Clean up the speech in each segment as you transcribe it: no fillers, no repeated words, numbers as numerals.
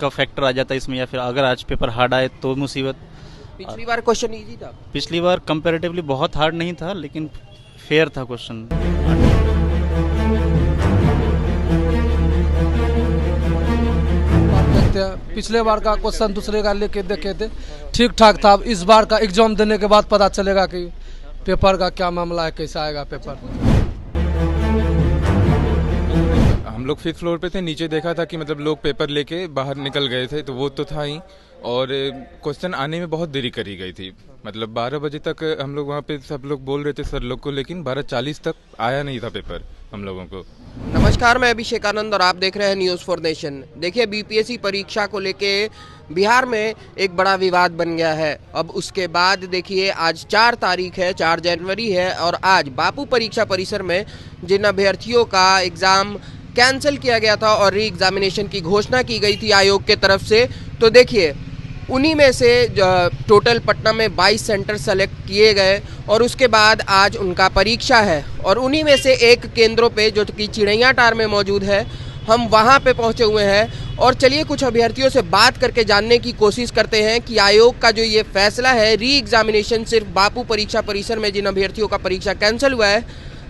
का फैक्टर आ जाता है इसमें, या फिर अगर आज पेपर हार्ड आए तो मुसीबत। पिछली बार क्वेश्चन इजी था। पिछली बार कंपैरेटिवली बहुत हार्ड नहीं था, लेकिन फेयर था क्वेश्चन। देखते हैं, पिछले बार का क्वेश्चन दूसरे का लेके देखे थे, ठीक ठाक था। अब इस बार का एग्जाम देने के बाद पता चलेगा कि पेपर का क्या मामला है, कैसा आएगा पेपर। हम लोग 5th फ्लोर पे थे, नीचे देखा था कि मतलब लोग पेपर लेके बाहर निकल गए थे, तो वो तो था ही। और क्वेश्चन आने में बहुत देरी करी गई थी, मतलब 12 बजे तक हम लोग वहाँ पे सब लोग बोल रहे थे सर लोग को, लेकिन 12:40 तक आया नहीं था पेपर हम लोगों को। नमस्कार, मैं अभिषेक आनंद और आप देख रहे हैं न्यूज़ फॉर नेशन। देखिए, बीपीएससी परीक्षा को लेके बिहार में एक बड़ा विवाद बन गया है। अब उसके बाद देखिए, आज 4 तारीख है, 4 जनवरी है, और आज बापू परीक्षा परिसर में जिन अभ्यर्थियों का एग्ज़ाम कैंसिल किया गया था और री एग्जामिनेशन की घोषणा की गई थी आयोग के तरफ से, तो देखिए उन्हीं में से टोटल पटना में 22 सेंटर सेलेक्ट किए गए और उसके बाद आज उनका परीक्षा है। और उन्हीं में से एक केंद्रों पे जो कि चिड़ैयाटार में मौजूद है, हम वहाँ पे पहुँचे हुए हैं और चलिए कुछ अभ्यर्थियों से बात करके जानने की कोशिश करते हैं कि आयोग का जो ये फैसला है, री एग्जामिनेशन सिर्फ बापू परीक्षा परिसर में जिन अभ्यर्थियों का परीक्षा कैंसिल हुआ है,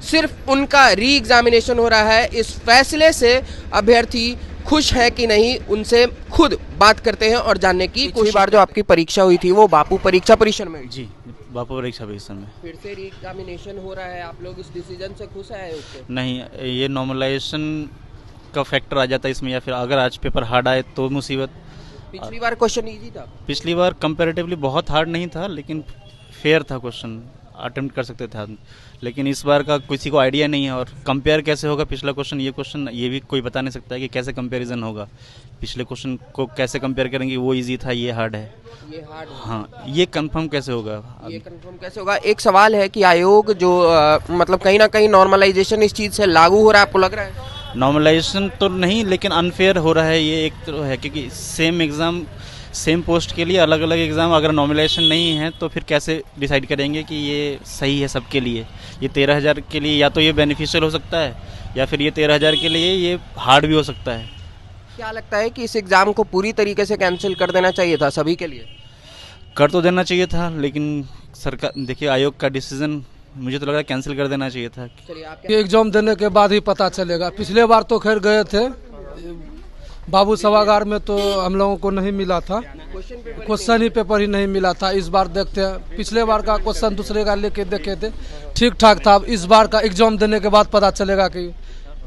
सिर्फ उनका री एग्जामिनेशन हो रहा है। इस फैसले से अभ्यर्थी खुश है कि नहीं, उनसे खुद बात करते हैं और जानने की कोशिश। बार जो आपकी परीक्षा हुई थी वो बापू परीक्षा परिसर में हुई? जी, बापू परीक्षा परिसर में। फिर से री एग्जामिनेशन हो रहा है, आप लोग इस डिसीजन से खुश हैं? नहीं, ये नॉर्मलाइजेशन का फैक्टर आ जाता है इसमें, या फिर अगर आज पेपर हार्ड आए तो मुसीबत। पिछली बार क्वेश्चन इजी था। पिछली बार कंपैरेटिवली बहुत हार्ड नहीं था, लेकिन फेयर था क्वेश्चन, अटेम्प्ट कर सकते थे आदमी। लेकिन इस बार का किसी को आइडिया नहीं है, और कंपेयर कैसे होगा पिछला क्वेश्चन ये भी कोई बता नहीं सकता है कि कैसे कंपैरिजन होगा। पिछले क्वेश्चन को कैसे कंपेयर करेंगे, वो इजी था, ये हार्ड है। ये हार्ड है। हाँ, ये कंफर्म कैसे होगा? ये कंफर्म कैसे होगा? एक सवाल है कि आयोग जो मतलब कहीं ना कहीं नॉर्मलाइजेशन इस चीज़ से लागू हो रहा है, आपको लग रहा है? नॉर्मलाइजेशन तो नहीं, लेकिन अनफेयर हो रहा है। ये एक तो है, क्योंकि सेम एग्ज़ाम सेम पोस्ट के लिए अलग अलग एग्ज़ाम, अगर नॉर्मलाइजेशन नहीं है तो फिर कैसे डिसाइड करेंगे कि ये सही है सबके लिए? ये 13,000 के लिए या तो ये बेनिफिशियल हो सकता है, या फिर ये 13,000 के लिए ये हार्ड भी हो सकता है। क्या लगता है कि इस एग्ज़ाम को पूरी तरीके से कैंसिल कर देना चाहिए था सभी के लिए? कर तो देना चाहिए था, लेकिन सरकार, देखिए आयोग का डिसीजन मुझे तो लग रहा है कैंसिल कर देना चाहिए था। चलिए, आप ये एग्जाम देने के बाद ही पता चलेगा। पिछले बार तो खैर गए थे बाबू सभागार में, तो हम लोगों को नहीं मिला था, क्वेश्चन ही पेपर ही नहीं मिला था। इस बार देखते हैं, पिछले बार का क्वेश्चन दूसरे का लेके देखे थे, ठीक ठाक था। अब इस बार का एग्जाम देने के बाद पता चलेगा कि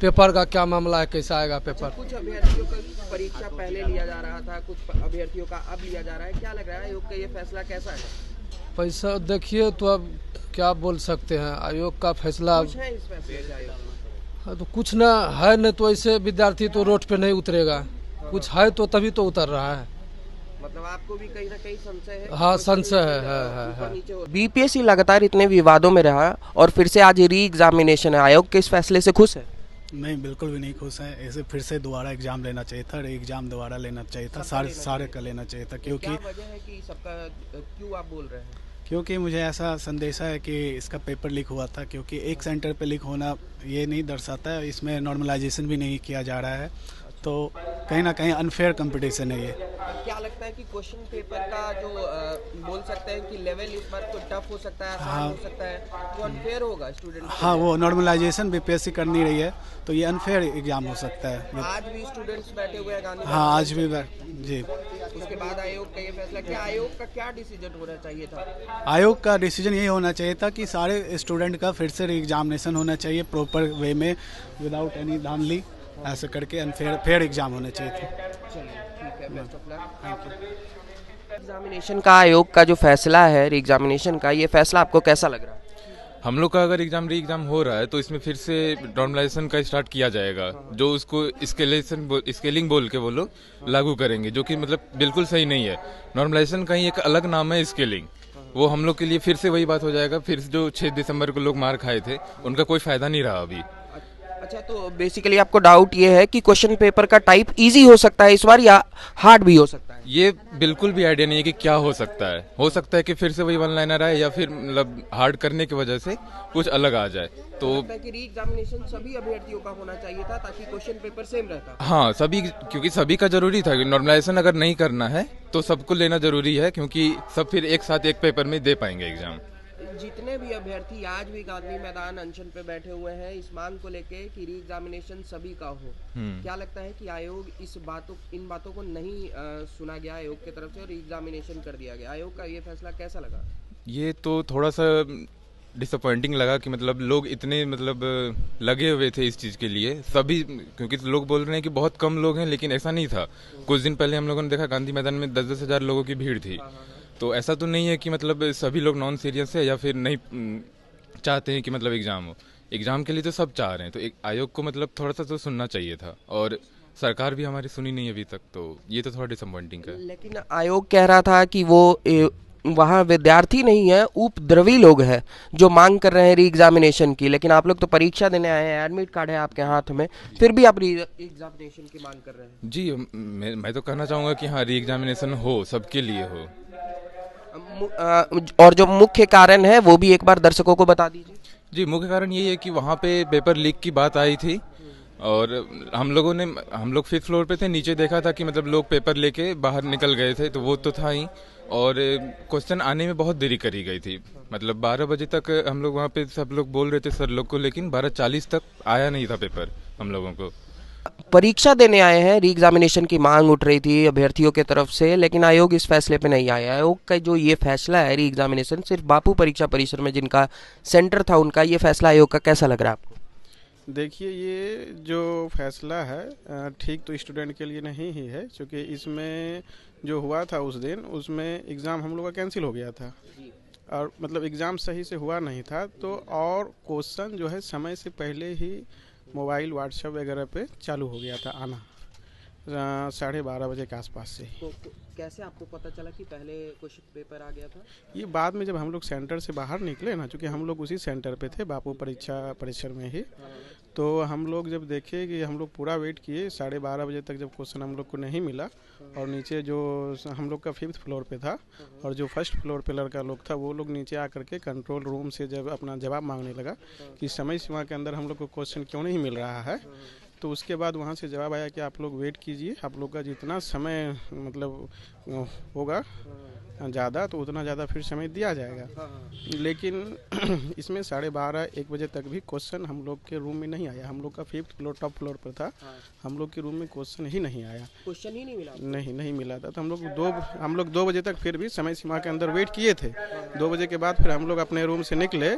पेपर का क्या मामला है, कैसा आएगा पेपर। कुछ अभ्यर्थियों का परीक्षा पहले लिया जा रहा था, कुछ अभ्यर्थियों का अब लिया जा रहा है। क्या लग रहा है आयोग का ये फैसला कैसा है? पैसा देखिए, तो अब क्या बोल सकते हैं, आयोग का फैसला कुछ है इस फैसले से आयोग? तो कुछ ना है, नहीं तो ऐसे विद्यार्थी तो रोड पे नहीं उतरेगा, कुछ है तो तभी तो उतर रहा है। मतलब आपको भी कहीं ना कहीं संशय है? हाँ, संशय है। बीपीएससी लगातार इतने विवादों में रहा और फिर से आज री एग्जामिनेशन है, आयोग के इस फैसले से खुश है? नहीं, बिल्कुल भी नहीं खुश है। ऐसे फिर से दोबारा एग्जाम लेना चाहिए था, री एग्जाम दोबारा लेना चाहिए था, सारे का लेना चाहिए था। क्योंकि क्या वजह है कि सबका, क्यों आप बोल रहे हैं? क्योंकि मुझे ऐसा संदेशा है कि इसका पेपर लीक हुआ था, क्योंकि एक सेंटर पे लीक होना ये नहीं दर्शाता है, इसमें नॉर्मलाइजेशन भी नहीं किया जा रहा है, तो कहीं ना कहीं अनफेयर कंपटीशन है ये। क्या लगता है कि क्वेश्चन पेपर का जो बोल सकते हैं कि लेवल इस बार तो टफ हो सकता है, आसान हो सकता है, वो अनफेयर होगा स्टूडेंट? हाँ, वो नॉर्मलाइजेशन बीपीएससी कर नहीं रही है, तो ये अनफेयर एग्जाम हो सकता है। आज भी स्टूडेंट्स बैठे हुए हैं गांधी? हाँ, आज भी जी। उसके बाद आयोग का ये फैसला, क्या आयोग का क्या डिसीजन होना चाहिए था? आयोग का डिसीजन यही होना चाहिए था कि सारे स्टूडेंट का फिर से री एग्जामिनेशन होना चाहिए प्रॉपर वे में, विदाउट एनी धांधली, ऐसे करके फेयर एग्जाम होने चाहिए थे। चलिए, ठीक है, best of luck, thank you. Examination का आयोग का जो फैसला है, री एग्जामिनेशन का, ये फैसला आपको कैसा लग रहा है? हम लोग का अगर री एग्जाम हो रहा है तो इसमें फिर से नॉर्मलाइजेशन का स्टार्ट किया जाएगा, जो उसको स्केलिंग बोल के वो लोग लागू करेंगे, जो कि मतलब बिल्कुल सही नहीं है। नॉर्मलाइजेशन का ही एक अलग नाम है स्केलिंग, वो हम लोग के लिए फिर से वही बात हो जाएगा। फिर जो 6 दिसंबर को लोग मार खाए थे, उनका कोई फायदा नहीं रहा अभी। अच्छा, तो बेसिकली आपको डाउट ये है कि क्वेश्चन पेपर का टाइप इजी हो सकता है इस बार या हार्ड भी हो सकता है? ये बिल्कुल भी आइडिया नहीं है कि क्या हो सकता है कि फिर से वही वन लाइनर आए या फिर मतलब हार्ड करने की वजह से कुछ अलग आ जाए। तो लगता है कि री एग्जामिनेशन सभी अभ्यर्थियों का होना चाहिए था ताकि क्वेश्चन पेपर सेम रहता। हाँ, सभी, क्योंकि सभी का जरूरी था। नॉर्मलाइजेशन अगर नहीं करना है तो सबको लेना जरूरी है, क्योंकि सब फिर एक साथ एक पेपर में दे पाएंगे एग्जाम। जितने भी अभ्यर्थी आज भी गांधी मैदान अनशन पे बैठे हुए हैं इस मांग को लेके कि री एग्जामिनेशन सभी का हो, क्या लगता है कि आयोग इन बातों को नहीं सुना गया आयोग की तरफ से और री एग्जामिनेशन कर दिया गया? आयोग का ये फैसला कैसा लगा? ये तो थोड़ा सा डिसअपॉइंटिंग लगा कि मतलब लोग इतने मतलब लगे हुए थे इस चीज़ के लिए सभी, क्योंकि लोग बोल रहे हैं कि बहुत कम लोग हैं, लेकिन ऐसा नहीं था। कुछ दिन पहले हम लोगों ने देखा गांधी मैदान में 10-10 हज़ार लोगों की भीड़ थी। तो ऐसा तो नहीं है कि मतलब सभी लोग नॉन सीरियस है या फिर नहीं चाहते हैं कि मतलब एग्ज़ाम हो। एग्ज़ाम के लिए तो सब चाह रहे हैं, तो एक आयोग को मतलब थोड़ा सा तो सुनना चाहिए था, और सरकार भी हमारी सुनी नहीं अभी तक, तो ये तो थोड़ा डिसअपॉइंटिंग है। लेकिन आयोग कह रहा था कि वो वहाँ विद्यार्थी नहीं है, उपद्रवी लोग हैं जो मांग कर रहे हैं री एग्जामिनेशन की। लेकिन आप लोग तो परीक्षा देने आए हैं, एडमिट कार्ड है आपके हाथ में, फिर भी आप री एग्जामिनेशन की मांग कर रहे हैं। जी, मैं तो कहना चाहूँगा कि हाँ, री एग्जामिनेशन हो, सबके लिए हो। और जो मुख्य कारण है वो भी एक बार दर्शकों को बता दीजिए। जी, मुख्य कारण यही है कि वहाँ पे पेपर लीक की बात आई थी, और हम लोग 5th फ्लोर पे थे, नीचे देखा था कि मतलब लोग पेपर लेके बाहर निकल गए थे, तो वो तो था ही। और क्वेश्चन आने में बहुत देरी करी गई थी, मतलब 12 बजे तक हम लोग वहाँ पे सब लोग बोल रहे थे सर लोग को, लेकिन 12:40 तक आया नहीं था पेपर हम लोगों को। परीक्षा देने आए हैं, री एग्जामिनेशन की मांग उठ रही थी अभ्यर्थियों के तरफ से, लेकिन आयोग इस फैसले पे नहीं आया। आयोग का जो ये फैसला है री एग्जामिनेशन, सिर्फ बापू परीक्षा परिसर में जिनका सेंटर था उनका, ये फैसला आयोग का कैसा लग रहा है आपको? देखिए, ये जो फैसला है ठीक तो स्टूडेंट के लिए नहीं ही है, क्योंकि इसमें जो हुआ था उस दिन, उसमें एग्ज़ाम हम लोग का कैंसिल हो गया था, और मतलब एग्ज़ाम सही से हुआ नहीं था। तो और क्वेश्चन जो है समय से पहले ही मोबाइल, व्हाट्सएप वगैरह पे चालू हो गया था आना 12:30 बजे के आसपास से। तो कैसे आपको पता चला कि पहले क्वेश्चन पेपर आ गया था? ये बाद में जब हम लोग सेंटर से बाहर निकले ना, क्योंकि हम लोग उसी सेंटर पे थे, बापू परीक्षा परिसर में ही, तो हम लोग जब देखे कि हम लोग पूरा वेट किए 12:30 बजे तक, जब क्वेश्चन हम लोग को नहीं मिला, और नीचे जो हम लोग का 5th फ्लोर पे था और जो 1st फ्लोर पे लड़का लोग था, वो लोग नीचे आकर के कंट्रोल रूम से जब अपना जवाब मांगने लगा कि समय सीमा के अंदर हम लोग को क्वेश्चन क्यों नहीं मिल रहा है, तो उसके बाद वहाँ से जवाब आया कि आप लोग वेट कीजिए, आप लोग का जितना समय मतलब होगा ज़्यादा तो उतना ज़्यादा फिर समय दिया जाएगा। लेकिन इसमें 12:30-1 बजे तक भी क्वेश्चन हम लोग के रूम में नहीं आया। हम लोग का 5th फ्लोर टॉप फ्लोर पर था, हम लोग के रूम में क्वेश्चन ही नहीं आया। क्वेश्चन ही नहीं मिला? नहीं मिला था। तो हम लोग 2 बजे तक फिर भी समय सीमा के अंदर वेट किए थे। 2 बजे के बाद फिर हम लोग अपने रूम से निकले,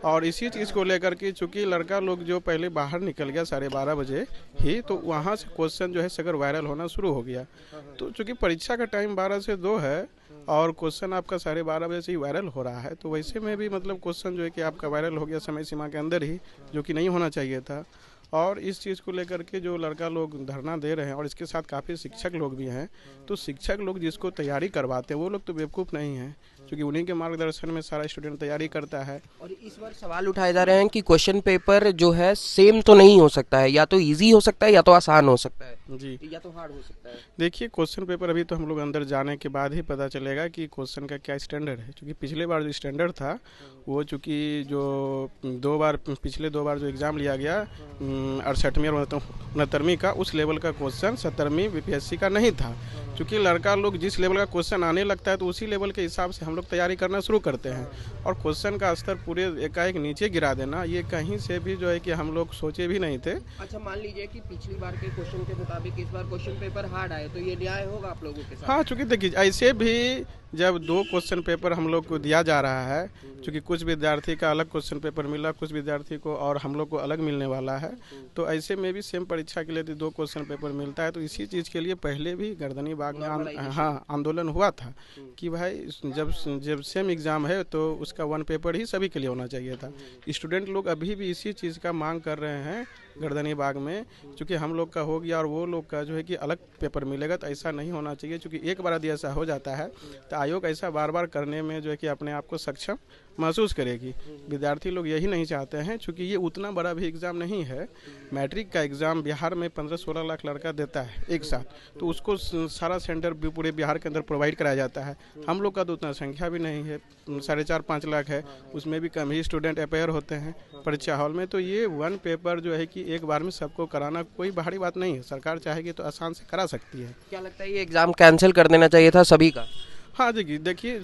और इसी चीज़ को लेकर के चूँकि लड़का लोग जो पहले बाहर निकल गया 12:30 बजे ही, तो वहाँ से क्वेश्चन जो है सगर वायरल होना शुरू हो गया। तो चूँकि परीक्षा का टाइम 12 से 2 है और क्वेश्चन आपका 12:30 बजे से ही वायरल हो रहा है, तो वैसे में भी मतलब क्वेश्चन जो है कि आपका वायरल हो गया समय सीमा के अंदर ही, जो कि नहीं होना चाहिए था। और इस चीज़ को लेकर के जो लड़का लोग धरना दे रहे हैं, और इसके साथ काफ़ी शिक्षक लोग भी हैं, तो शिक्षक लोग जिसको तैयारी करवाते हैं वो लोग तो बेवकूफ़ नहीं हैं, क्योंकि उन्हीं के मार्गदर्शन में सारा स्टूडेंट तैयारी करता है। और इस बार सवाल उठाए जा रहे हैं कि क्वेश्चन पेपर जो है सेम तो नहीं हो सकता है, या तो इजी हो सकता है या तो आसान हो सकता है जी, या तो हार्ड हो सकता है। देखिए, क्वेश्चन पेपर अभी तो हम लोग अंदर जाने के बाद ही पता चलेगा कि क्वेश्चन का क्या स्टैंडर्ड है, क्योंकि पिछले बार जो स्टैंडर्ड था वो चूँकि जो पिछले 2 बार जो एग्ज़ाम लिया गया 68वीं और 69वीं का, उस लेवल का क्वेश्चन 70वीं बीपीएससी का नहीं था। क्योंकि लड़का लोग जिस लेवल का क्वेश्चन आने लगता है तो उसी लेवल के हिसाब से हम लोग तैयारी करना शुरू करते हैं, और क्वेश्चन का स्तर पूरे एकाएक नीचे गिरा देना, ये कहीं से भी जो है कि हम लोग सोचे भी नहीं थे। अच्छा, मान लीजिए कि पिछली बार के क्वेश्चन के मुताबिक इस बार क्वेश्चन पेपर हार्ड आए, तो ये न्याय होगा आप लोगों के साथ? हाँ, चूँकि देखिए ऐसे भी जब 2 क्वेश्चन पेपर हम लोग को दिया जा रहा है, क्योंकि कुछ विद्यार्थी का अलग क्वेश्चन पेपर मिला, कुछ विद्यार्थी को और हम लोग को अलग मिलने वाला है, तो ऐसे में भी सेम परीक्षा के लिए 2 क्वेश्चन पेपर मिलता है। तो इसी चीज़ के लिए पहले भी गर्दनी बाग में आंदोलन हुआ था कि भाई जब सेम एग्ज़ाम है तो उसका 1 पेपर ही सभी के लिए होना चाहिए था। स्टूडेंट लोग अभी भी इसी चीज़ का मांग कर रहे हैं गर्दनी बाग में, चूँकि हम लोग का हो गया और वो लोग का जो है कि अलग पेपर मिलेगा, तो ऐसा नहीं होना चाहिए। चूँकि एक बार यदि ऐसा हो जाता है तो आयोग ऐसा बार बार करने में जो है कि अपने आप को सक्षम महसूस करेगी। विद्यार्थी लोग यही नहीं चाहते हैं, चूँकि ये उतना बड़ा भी एग्ज़ाम नहीं है। मैट्रिक का एग्ज़ाम बिहार में 15-16 लाख लड़का देता है एक साथ, तो उसको सारा सेंटर भी पूरे बिहार के अंदर प्रोवाइड कराया जाता है। हम लोग का तो उतना संख्या भी नहीं है, 4.5-5 लाख है, उसमें भी कम ही स्टूडेंट अपेयर होते हैं परीक्षा हॉल में। तो ये वन पेपर जो है कि एक बार में सबको कराना कोई बाहरी बात नहीं है। सरकार चाहेगी तो आसान से करा सकती है। क्या लगता है ये एग्ज़ाम कैंसिल कर देना चाहिए था सभी का? हाँ जी, देखिए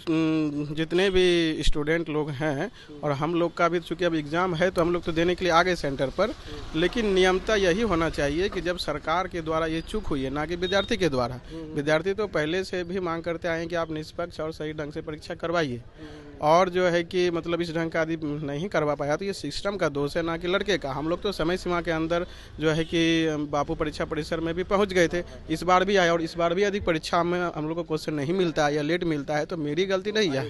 जितने भी स्टूडेंट लोग हैं और हम लोग का भी, चूँकि अब एग्ज़ाम है तो हम लोग तो देने के लिए आ गए सेंटर पर, लेकिन नियमता यही होना चाहिए कि जब सरकार के द्वारा ये चूक हुई है, ना कि विद्यार्थी के द्वारा। विद्यार्थी तो पहले से भी मांग करते आए हैं कि आप निष्पक्ष और सही ढंग से परीक्षा करवाइए, और जो है कि मतलब इस ढंग का यदि नहीं करवा पाया तो ये सिस्टम का दोष है, ना कि लड़के का। हम लोग तो समय सीमा के अंदर जो है कि बापू परीक्षा परिसर में भी पहुंच गए थे, इस बार भी आए, और इस बार भी यदि परीक्षा में हम लोग को क्वेश्चन नहीं मिलता है या लेट मिलता है तो मेरी गलती नहीं है,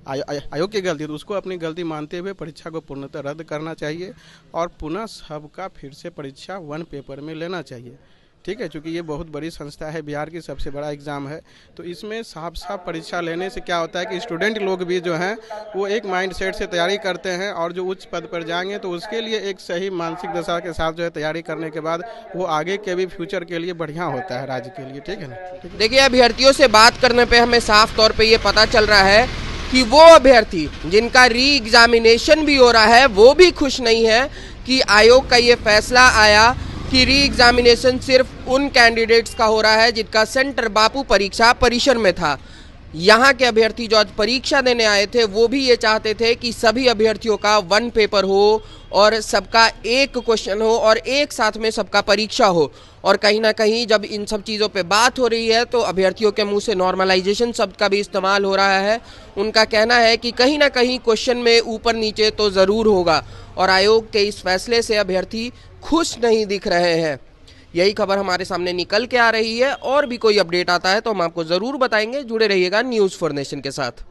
आयोग की गलती। तो उसको अपनी गलती मानते हुए परीक्षा को पूर्णतः रद्द करना चाहिए और पुनः सबका फिर से परीक्षा वन पेपर में लेना चाहिए। ठीक है, चूँकि ये बहुत बड़ी संस्था है, बिहार की सबसे बड़ा एग्ज़ाम है, तो इसमें साफ साफ परीक्षा लेने से क्या होता है कि स्टूडेंट लोग भी जो हैं वो एक माइंड सेट से तैयारी करते हैं, और जो उच्च पद पर जाएंगे तो उसके लिए एक सही मानसिक दशा के साथ जो है तैयारी करने के बाद वो आगे के भी फ्यूचर के लिए बढ़िया होता है राज्य के लिए। ठीक है ना। देखिए, अभ्यर्थियों से बात करने पे हमें साफ तौर पे ये पता चल रहा है कि वो अभ्यर्थी जिनका री एग्जामिनेशन भी हो रहा है वो भी खुश नहीं है कि आयोग का ये फैसला आया कि री एग्जामिनेशन सिर्फ उन कैंडिडेट्स का हो रहा है जिनका सेंटर बापू परीक्षा परिसर में था। यहाँ के अभ्यर्थी जो आज परीक्षा देने आए थे वो भी ये चाहते थे कि सभी अभ्यर्थियों का वन पेपर हो और सबका एक क्वेश्चन हो और एक साथ में सबका परीक्षा हो। और कहीं ना कहीं जब इन सब चीज़ों पे बात हो रही है तो अभ्यर्थियों के मुंह से नॉर्मलाइजेशन शब्द का भी इस्तेमाल हो रहा है। उनका कहना है कि कहीं ना कहीं क्वेश्चन में ऊपर नीचे तो ज़रूर होगा, और आयोग के इस फैसले से अभ्यर्थी खुश नहीं दिख रहे हैं। यही खबर हमारे सामने निकल के आ रही है, और भी कोई अपडेट आता है तो हम आपको ज़रूर बताएंगे। जुड़े रहिएगा न्यूज़ फॉर नेशन के साथ।